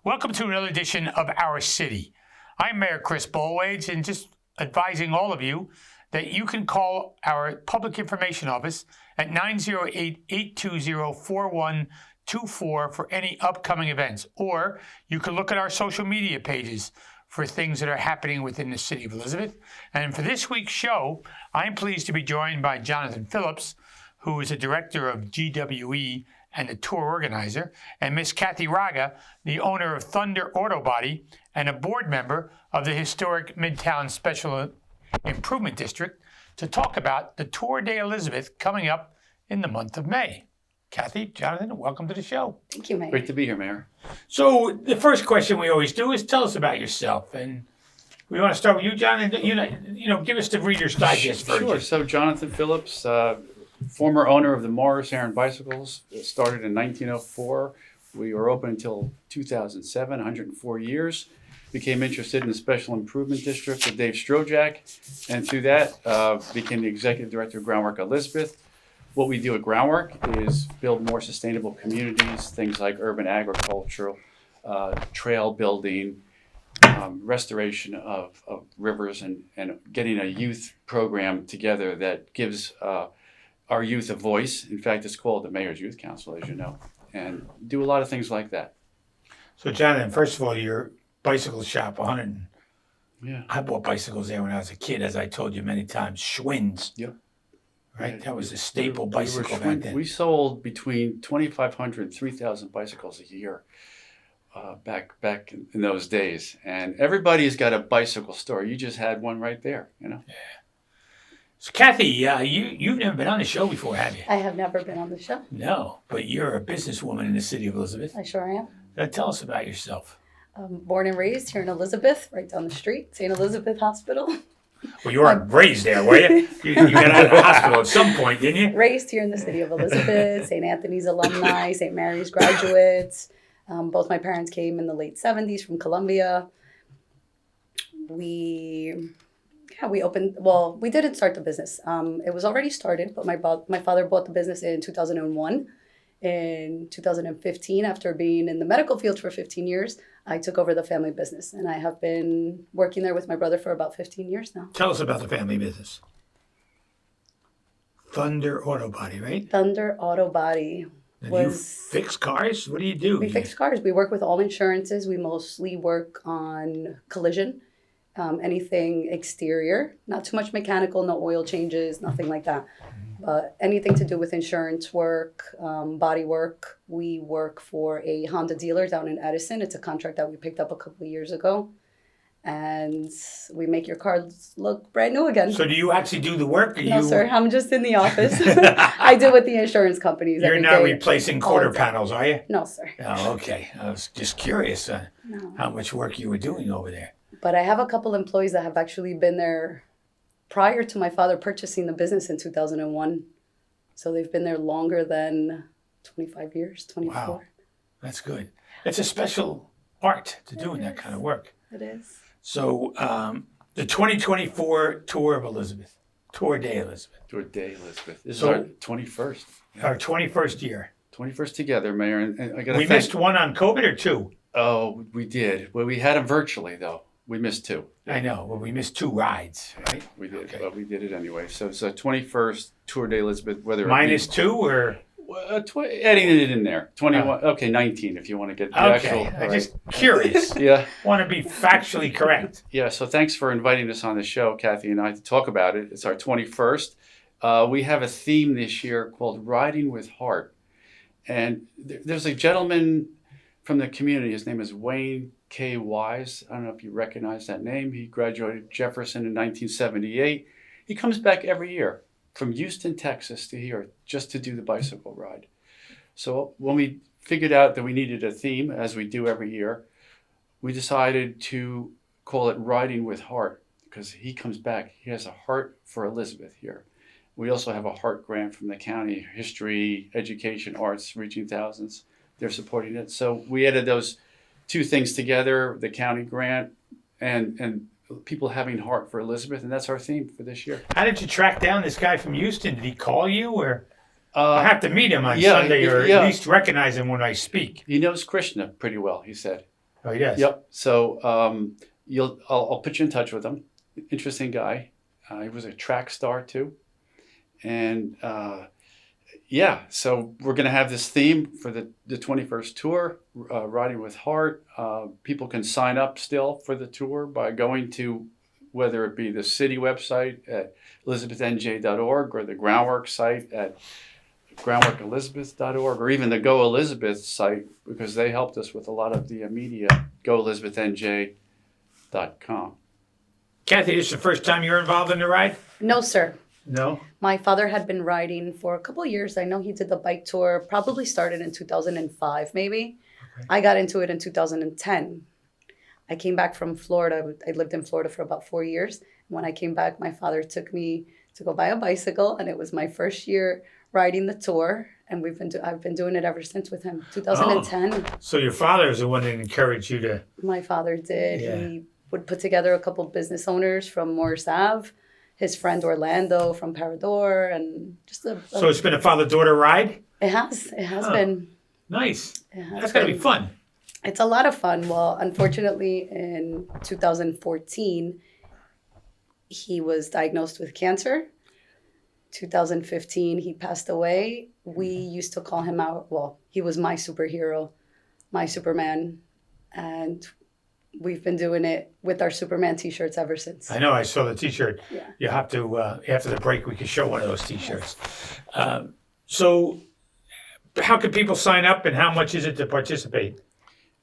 Welcome to another edition of Our City. I'm Mayor Chris Bollwage, and just advising all of you that you can call our Public Information Office at 908-820-4124 for any upcoming events, or you can look at our social media pages for things that are happening within the city of Elizabeth. And for this week's show, I'm pleased to be joined by Jonathan Phillips, who is the director of GWE and the tour organizer, and Miss Cathy Raga, the owner of Thunder Auto Body and a board member of the historic Midtown Special Improvement District, to talk about the Tour de Elizabeth coming up in the month of May. Cathy, Jonathan, welcome to the show. Thank you, Mayor. Great to be here, Mayor. So the first question we always do is tell us about yourself, and we want to start with you, Jonathan. Give us the Reader's Digest version. Sure. So Jonathan Phillips, former owner of the Morris Aaron Bicycles, started in 1904. We were open until 2007, 104 years. Became interested in the Special Improvement District with Dave Strojak, and through that became the executive director of Groundwork Elizabeth. What we do at Groundwork is build more sustainable communities, things like urban agriculture, trail building, restoration of rivers, and getting a youth program together that gives our youth a voice. In fact, it's called the Mayor's Youth Council, as you know, and do a lot of things like that. So, Jonathan, first of all, your bicycle shop, Yeah. I bought bicycles there when I was a kid, as I told you many times. Schwinn's. Yep. Right? Yeah, that was a staple bicycle back then. We sold between 2,500 and 3,000 bicycles a year back in those days. And everybody's got a bicycle store. You just had one right there, you know? Yeah. So, Cathy, you've never been on the show before, have you? I have never been on the show. No, but you're a businesswoman in the city of Elizabeth. I sure am. Tell us about yourself. Born and raised here in Elizabeth, right down the street, St. Elizabeth Hospital. Well, you weren't raised there, were you? You got out of the hospital at some point, didn't you? Raised here in the city of Elizabeth, St. Anthony's alumni, St. Mary's graduates. Both my parents came in the late 70s from Columbia. We opened, well, we didn't start the business. It was already started, but my father bought the business in 2001. In 2015, after being in the medical field for 15 years, I took over the family business, and I have been working there with my brother for about 15 years now. Tell us about the family business. Thunder Auto Body, right? Thunder Auto Body. You fix cars? What do you do? We fix cars. We work with all insurances. We mostly work on collision, anything exterior, not too much mechanical, no oil changes, nothing like that. Anything to do with insurance work, body work. We work for a Honda dealer down in Edison. It's a contract that we picked up a couple of years ago. And we make your cars look brand new again. So do you actually do the work? No, sir. I'm just in the office. I do with the insurance companies. You're not replacing quarter panels, are you? No, sir. Oh, okay. I was just curious how much work you were doing over there. But I have a couple employees that have actually been there prior to my father purchasing the business in 2001. So they've been there longer than 25 years, 24. Wow, that's good. It's a special art to doing that kind of work. It is. So the 2024 Tour of Elizabeth, Tour de Elizabeth. Tour de Elizabeth. This is our 21st. Our 21st year. 21st together, Mayor. And I got We missed one on COVID or two? Oh, we did. Well, we had them virtually, though. We missed two. I know. Well, we missed two rides, right? We did, Okay. but we did it anyway. So it's the 21st Tour de Elizabeth, whether Minus two or? Adding it in there. 21, okay, 19 if you want to get the actual. Okay, I'm just curious. Yeah. Want to be factually correct. Yeah, so thanks for inviting us on the show, Cathy and I, to talk about it. It's our 21st. We have a theme this year called Riding with Heart. And there's a gentleman from the community. His name is Wayne K. Wise. I don't know if you recognize that name. He graduated Jefferson in 1978. He comes back every year from Houston, Texas to here just to do the bicycle ride. So when we figured out that we needed a theme, as we do every year, we decided to call it Riding with Heart because he comes back. He has a heart for Elizabeth here. We also have a heart grant from the county, history, education, arts, reaching thousands. They're supporting it. So we added those two things together, the county grant and people having heart for Elizabeth, and that's our theme for this year. How did you track down this guy from Houston? Did he call you, or I have to meet him on Sunday, or at least recognize him when I speak? He knows Krishna pretty well, he said. Oh, he does? Yep. So I'll put you in touch with him. Interesting guy. He was a track star too. And so we're going to have this theme for the 21st tour, Riding with Heart. People can sign up still for the tour by going to whether it be the city website at elizabethnj.org or the Groundwork site at groundworkelizabeth.org, or even the Go Elizabeth site, because they helped us with a lot of the media, goelizabethnj.com. Cathy, this is the first time you're involved in the ride? No, sir. No? My father had been riding for a couple of years. I know he did the bike tour, probably started in 2005, maybe. Okay. I got into it in 2010. I came back from Florida. I lived in Florida for about 4 years. When I came back, my father took me to go buy a bicycle, and it was my first year riding the tour. And I've been doing it ever since with him, 2010. Oh, so your father is the one that encouraged you to... My father did. Yeah. He would put together a couple of business owners from Morris Ave, his friend Orlando from Parador, and just So it's been a father-daughter ride? It has been. Nice. That's got to be fun. It's a lot of fun. Well, unfortunately, in 2014, he was diagnosed with cancer. 2015, he passed away. We used to call him out. Well, he was my superhero, my Superman, and we've been doing it with our Superman T-shirts ever since. I know. I saw the T-shirt. Yeah. You have to, after the break, we can show one of those T-shirts. So how can people sign up, and how much is it to participate?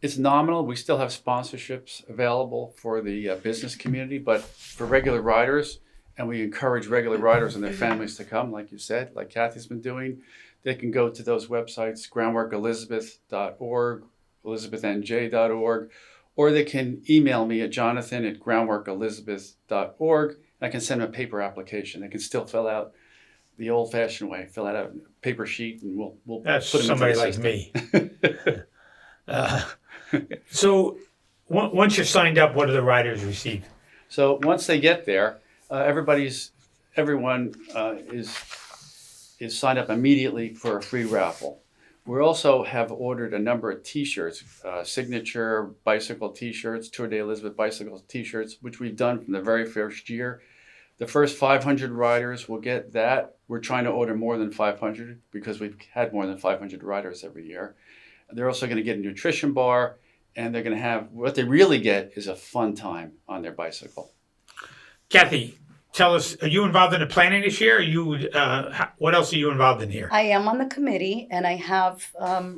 It's nominal. We still have sponsorships available for the business community, but for regular riders, and we encourage regular riders and their families to come, like you said, like Cathy's been doing, they can go to those websites, groundworkelizabeth.org, elizabethnj.org, or they can email me at jonathan@groundworkelizabeth.org. I can send them a paper application. They can still fill out the old-fashioned way, fill out a paper sheet, and we'll That's put them somebody into the like me. So once you're signed up, what do the riders receive? So once they get there, everyone is signed up immediately for a free raffle. We also have ordered a number of T-shirts, signature bicycle T-shirts, Tour de Elizabeth bicycle T-shirts, which we've done from the very first year. The first 500 riders will get that. We're trying to order more than 500 because we've had more than 500 riders every year. They're also going to get a nutrition bar, and they're going to have, what they really get is a fun time on their bicycle. Cathy, tell us, are you involved in the planning this year? What else are you involved in here? I am on the committee, and I have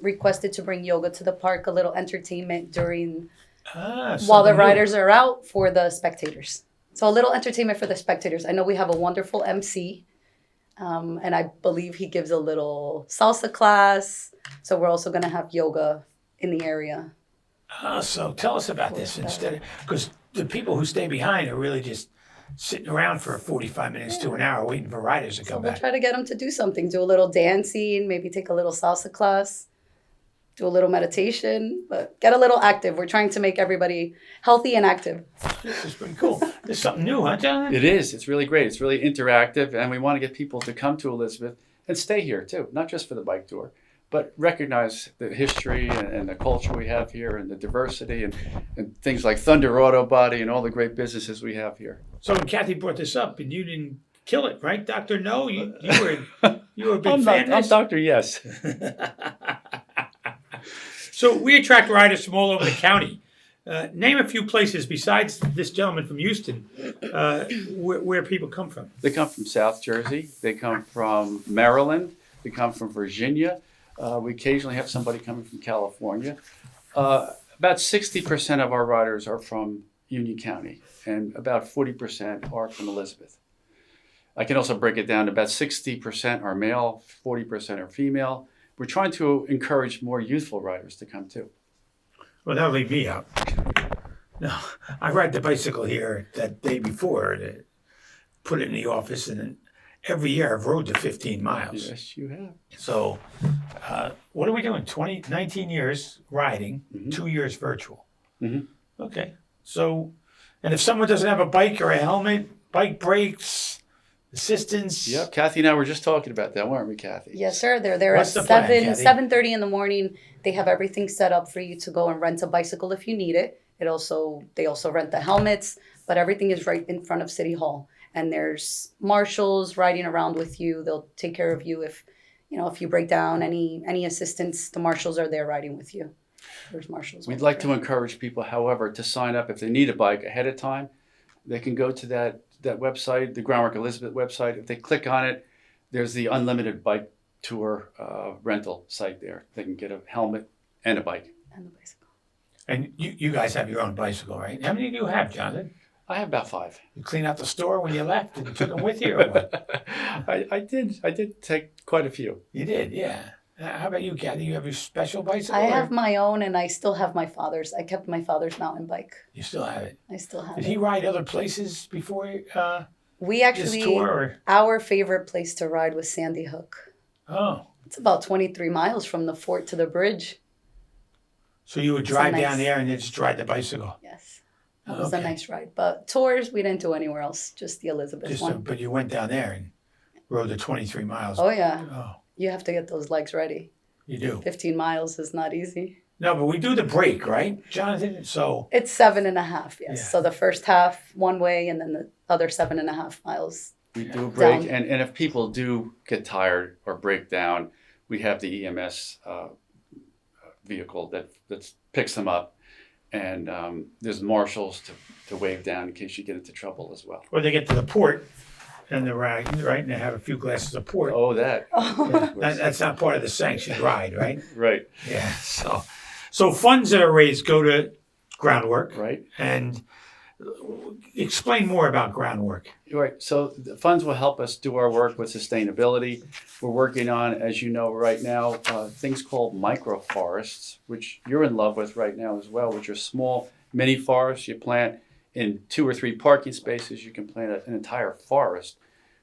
requested to bring yoga to the park, a little entertainment during while the riders are out for the spectators. So a little entertainment for the spectators. I know we have a wonderful MC, and I believe he gives a little salsa class. So we're also going to have yoga in the area. So tell us about this instead, because the people who stay behind are really just sitting around for 45 minutes to an hour waiting for riders to come We'll back. try to get them to do something, do a little dancing, maybe take a little salsa class, do a little meditation, but get a little active. We're trying to make everybody healthy and active. This is pretty cool. There's something new, huh, Jonathan? It is. It's really great. It's really interactive, and we want to get people to come to Elizabeth and stay here too, not just for the bike tour, but recognize the history and the culture we have here and the diversity and things like Thunder Auto Body and all the great businesses we have here. So when Cathy brought this up, and you didn't kill it, right, Dr. No? You were a big fan of I'm this? Dr. Yes. So we attract riders from all over the county. Name a few places besides this gentleman from Houston where people come from. They come from South Jersey. They come from Maryland. They come from Virginia. We occasionally have somebody coming from California. About 60% of our riders are from Union County, and about 40% are from Elizabeth. I can also break it down to about 60% are male, 40% are female. We're trying to encourage more youthful riders to come too. Well, that'll leave me out. No, I ride the bicycle here that day before to put it in the office, and then every year I've rode the 15 miles. Yes, you have. So, what are we doing? 19 years riding, 2 years virtual. Mhm. Okay. So, and if someone doesn't have a bike or a helmet, bike brakes, assistance. Yep. Kathy and I were just talking about that, weren't we, Kathy? Yes, sir. They're there What's at the plan, 7:30 in the morning. They have everything set up for you to go and rent a bicycle if you need it. They also rent the helmets, but everything is right in front of City Hall. And there's marshals riding around with you. They'll take care of you if you break down, any assistance. The marshals are there riding with you. There's marshals. We'd like to encourage people, however, to sign up if they need a bike ahead of time. They can go to that website, the Groundwork Elizabeth website. If they click on it, there's the unlimited bike tour rental site there. They can get a helmet and a bike. And the bicycle. And you guys have your own bicycle, right? How many do you have, Jonathan? I have about 5. You clean out the store when you left, and you took them with you, or what? I did take quite a few. You did, yeah. How about you, Cathy? You have your special bicycle? I or- have my own, and I still have my father's. I kept my father's mountain bike. You still have it. I still have Did it. he ride other places before We this actually, tour? Or? our favorite place to ride was Sandy Hook. Oh, It's about 23 miles from the fort to the bridge. so you would It's a drive nice- down there and then just ride the bicycle? Yes. That was a Okay. nice ride. But tours, we didn't do anywhere else, just the Elizabeth one. But you went down there and rode the 23 miles. Oh, yeah. Oh, You have to get those legs ready. you do. 15 miles is not easy. No, but we do the break, right, Jonathan? So, It's 7.5, yes. Yeah. So the first half one way, and then the other 7.5 miles. We do a break, Down. and if people do get tired or break down, we have the EMS vehicle that picks them up, and there's marshals to wave down in case you get into trouble as well. or they get to the port and they're right, and they have a few glasses of port. Oh, that. That's not part of the sanctioned ride, right? Right, Yeah. So funds that are raised go to Groundwork, right. and explain more about Groundwork. Right. So the funds will help us do our work with sustainability. We're working on, as you know, right now, things called microforests, which you're in love with right now as well, which are small mini forests. You plant in 2 or 3 parking spaces. You can plant an entire forest.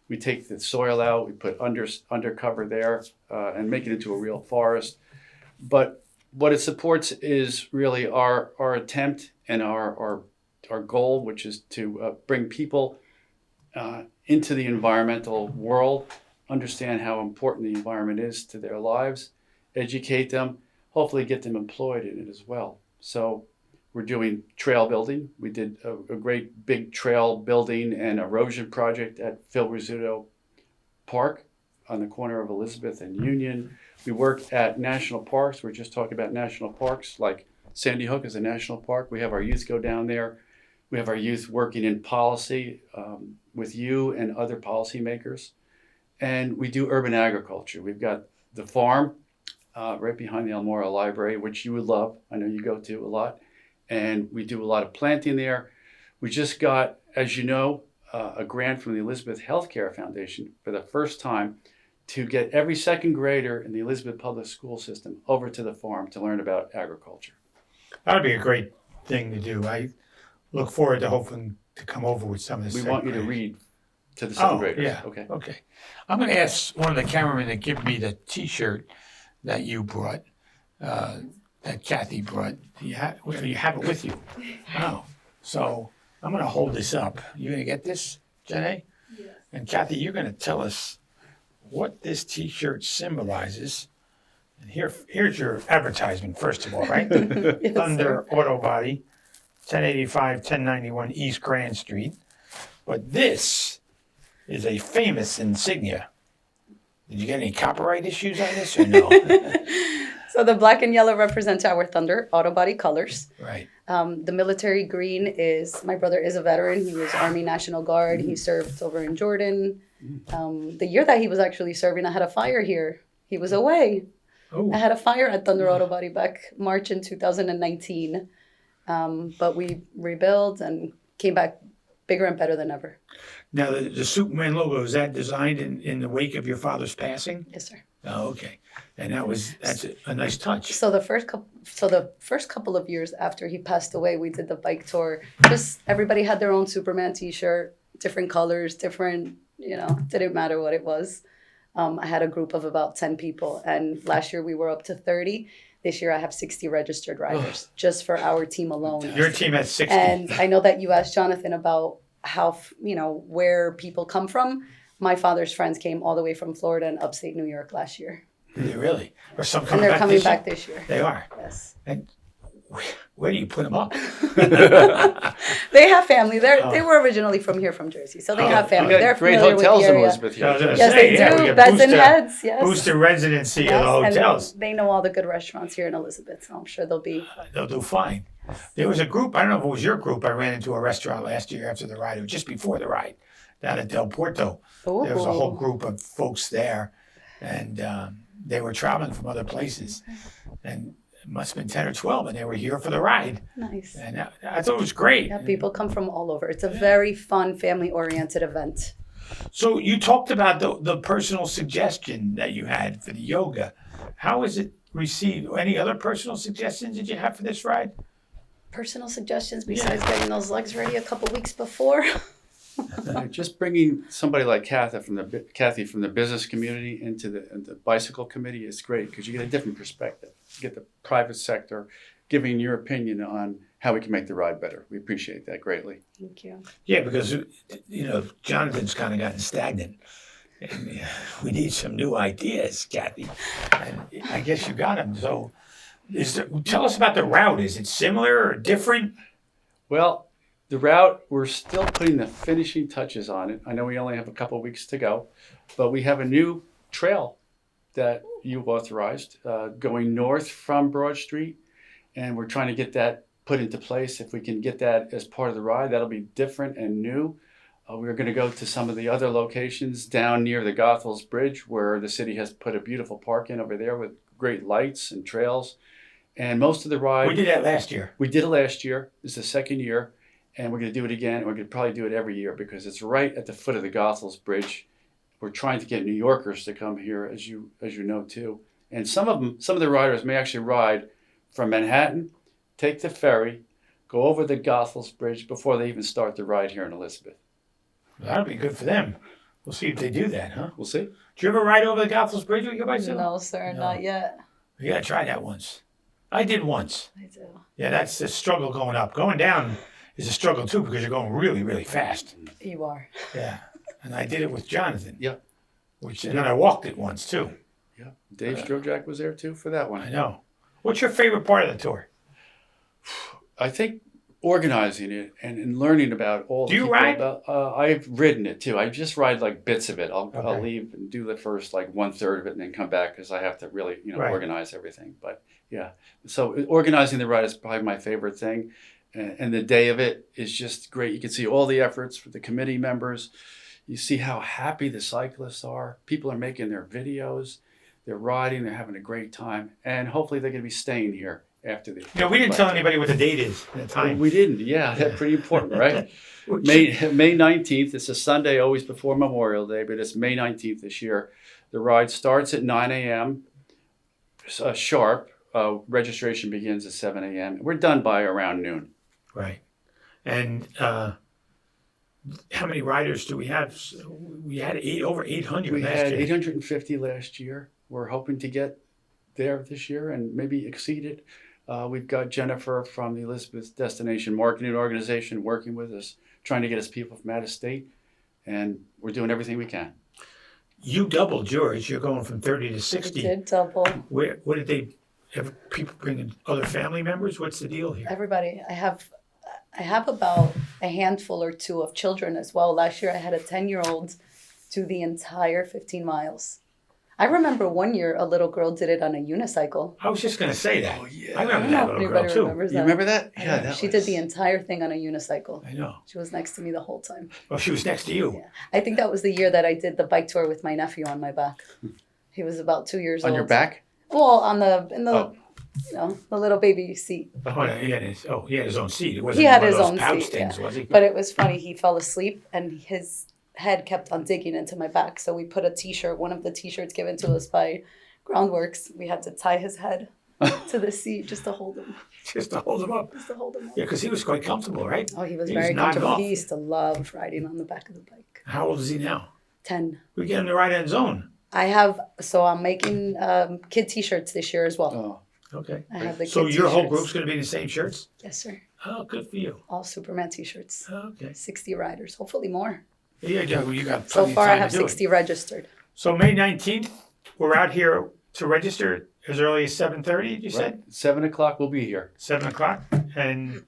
We take the soil out, we put undercover there, and make it into a real forest. But what it supports is really our attempt and our goal, which is to bring people into the environmental world, understand how important the environment is to their lives, educate them, hopefully get them employed in it as well. So we're doing trail building. We did a great big trail building and erosion project at Phil Rizzuto Park on the corner of Elizabeth and Union. We work at national parks. We're just talking about national parks, like Sandy Hook is a national park. We have our youth go down there. We have our youth working in policy with you and other policymakers. And we do urban agriculture. We've got the farm right behind the Elmora Library, which you would love. I know you go to a lot. And we do a lot of planting there. We just got, as you know, a grant from the Elizabeth Healthcare Foundation for the first time to get every second grader in the Elizabeth Public School System over to the farm to learn about agriculture. That'd be a great thing to do. I look forward to hoping to come over with some of this. We want you to read to the second graders. Yeah. Okay. Okay. I'm going to ask one of the cameramen to give me the T-shirt that you brought, that Cathy brought. You have it with you. Oh, so I'm going to hold this up. You going to get this, Jenny? Yes. And Cathy, you're going to tell us what this T-shirt symbolizes. And here's your advertisement, first of all, right? Yes, Thunder sir. Auto Body, 1085, 1091 East Grand Street. But this is a famous insignia. Did you get any copyright issues on this or no? So the black and yellow represents our Thunder auto body colors. Right. The military green is, my brother is a veteran. He was Army National Guard. He served over in Jordan. The year that he was actually serving, I had a fire here. He was away. Oh, I had a fire at Thunder Auto Body back March in 2019. But we rebuilt and came back bigger and better than ever. now the Superman logo, is that designed in the wake of your father's passing? Yes, sir. Oh, okay. And that's a nice touch. So the first couple of years after he passed away, we did the bike tour. Just everybody had their own Superman T-shirt, different colors, different. Didn't matter what it was. I had a group of about 10 people, and last year we were up to 30. This year I have 60 registered riders just for our team alone. Your team has 60. And I know that you asked Jonathan about how, where people come from. My father's friends came all the way from Florida and upstate New York last year. Really? Or some And coming they're back coming this year? back this year. They are. Yes. And where do you put them up? They have family. They were originally from here, from Jersey. So they have family. We got They're great familiar with the hotels in area. Elizabeth I was here. gonna Yes, say, they yeah, we do. got Beds and booster- heads. Yes. Booster residency Yes, of the and hotels. they know all the good restaurants here in Elizabeth, so I'm sure they'll be. They'll do fine. There was a group, I don't know if it was your group, I ran into a restaurant last year after the ride, or just before the ride, down at Del Porto. There was a whole group of folks there, and they were traveling from other places. And it must have been 10 or 12, and they were here for the ride. Nice. And I thought it was great. Yeah, people come from all over. It's a very fun, family-oriented event. So you talked about the personal suggestion that you had for the yoga. How was it received? Any other personal suggestions did you have for this ride? Personal suggestions besides getting those legs ready a couple weeks before? Just bringing somebody like Cathy from the business community into the bicycle committee is great because you get a different perspective. You get the private sector giving your opinion on how we can make the ride better. We appreciate that greatly. Thank you. Yeah, because Jonathan's kind of gotten stagnant. And we need some new ideas, Cathy. And I guess you got them. So tell us about the route. Is it similar or different? Well, the route, we're still putting the finishing touches on it. I know we only have a couple weeks to go, but we have a new trail that you authorized going north from Broad Street, and we're trying to get that put into place. If we can get that as part of the ride, that'll be different and new. We're going to go to some of the other locations down near the Goethals Bridge, where the city has put a beautiful park in over there with great lights and trails. And most of the ride... We did that last year. We did it last year. This is the second year. And we're going to do it again. We're going to probably do it every year because it's right at the foot of the Goethals Bridge. We're trying to get New Yorkers to come here, as you know, too. And some of the riders may actually ride from Manhattan, take the ferry, go over the Goethals Bridge before they even start the ride here in Elizabeth. That'll be good for them. We'll see if they do that, huh? We'll see. Did you ever ride over the Goethals Bridge with your bicycle? No, sir, not yet. You gotta try that once. I did once. I do. Yeah, that's the struggle going up. Going down is a struggle too because you're going really, really fast. You are. Yeah, and I did it with Jonathan. Yeah. And then I walked it once too. Yeah. Dave Strojack was there too for that one. I know. What's your favorite part of the tour? I think organizing it and learning about all. Do you people ride? I've ridden it too. I just ride like bits of it. I'll Okay. leave and do the first like 1/3 of it and then come back because I have to really Right. organize everything. But yeah, so organizing the ride is probably my favorite thing, and the day of it is just great. You can see all the efforts for the committee members. You see how happy the cyclists are. People are making their videos. They're riding. They're having a great time, and hopefully they're going to be staying here after the. We didn't tell anybody what the date is at the time. We didn't. Yeah, that's pretty important, right? May 19th. It's a Sunday, always before Memorial Day, but it's May 19th this year. The ride starts at 9 a.m. Sharp. Registration begins at 7 a.m. We're done by around noon. Right. And how many riders do we have? We had over 800 We last had year. 850 last year. We're hoping to get there this year and maybe exceed it. We've got Jennifer from the Elizabeth Destination Marketing Organization working with us, trying to get us people from out of state, and we're doing everything we can. You doubled yours. You're going from 30 to 60. We did double. What did they have? People bringing other family members? What's the deal here? Everybody. I have about a handful or two of children as well. Last year I had a 10-year-old do the entire 15 miles. I remember one year a little girl did it on a unicycle. I was just going to say that. Oh, yeah. I I remember don't that know if little girl anybody too. remembers You that. remember that? I Yeah, know. She did the entire thing on a unicycle. I know. She was next to me the whole time. Well, she was next to you. Yeah. I think that was the year that I did the bike tour with my nephew on my back. He was about 2 years On old. your back? Well, the Oh. the little baby seat. Oh, he had his own seat. It wasn't He had one his of those own pouch seat, things, yeah. was he? But it was funny. He fell asleep, and his head kept on digging into my back. So we put a t-shirt, one of the t-shirts given to us by Groundworks. We had to tie his head to the seat just to hold him. Just to hold him up. Just to hold him up. Yeah, because he was quite comfortable, right? Oh, he was He very nodding comfortable. off. He used to love riding on the back of the bike. How old is he now? 10. We get him to ride on his own. I'm making kid t-shirts this year as well. Oh, Okay. I have the So kid your whole t-shirts. group's going to be in the same shirts? Yes, sir. Oh, good for you. All Superman t-shirts. Okay. 60 riders, hopefully more. Yeah, you got So plenty far, of I time have to do it. 60 registered. So May 19th, we're out here to register as early as 7:30, you said? right. 7 o'clock, we'll be here. 7 o'clock. And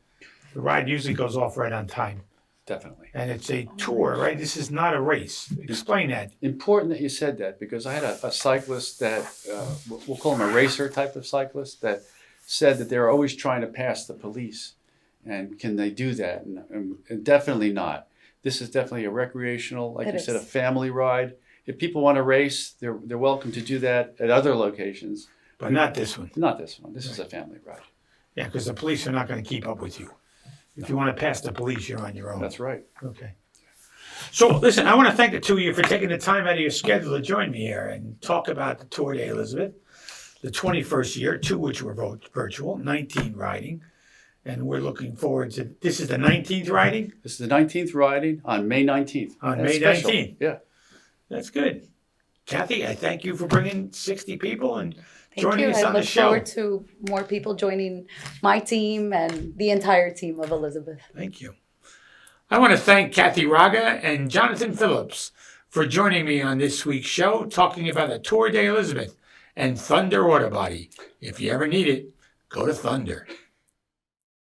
the ride usually goes off right on time. Definitely. And it's a tour, right? This is not a race. Explain that. Important that you said that because I had a cyclist that, we'll call him a racer type of cyclist, that said that they're always trying to pass the police. And can they do that? And definitely not. This is definitely a recreational, like It you said, a is. family ride. If people want to race, they're welcome to do that at other locations. But not this one. Not this one. This is a family ride. Yeah, because the police are not going to keep up with you. If you want to pass the police, you're on your own. That's right. Okay. So, listen, I want to thank the two of you for taking the time out of your schedule to join me here and talk about the Tour de Elizabeth, the 21st year, 2 which were virtual, 19 riding. And we're looking forward to, this is the 19th riding? This is the 19th riding on May 19th. On That's May special. 19th. Yeah. That's good. Kathy, I thank you for bringing 60 people and Thank joining you. us I on the look show. forward to more people joining my team and the entire team of Elizabeth. Thank you. I want to thank Cathy Raga and Jonathan Phillips for joining me on this week's show, talking about the Tour de Elizabeth and Thunder Auto Body. If you ever need it, go to Thunder.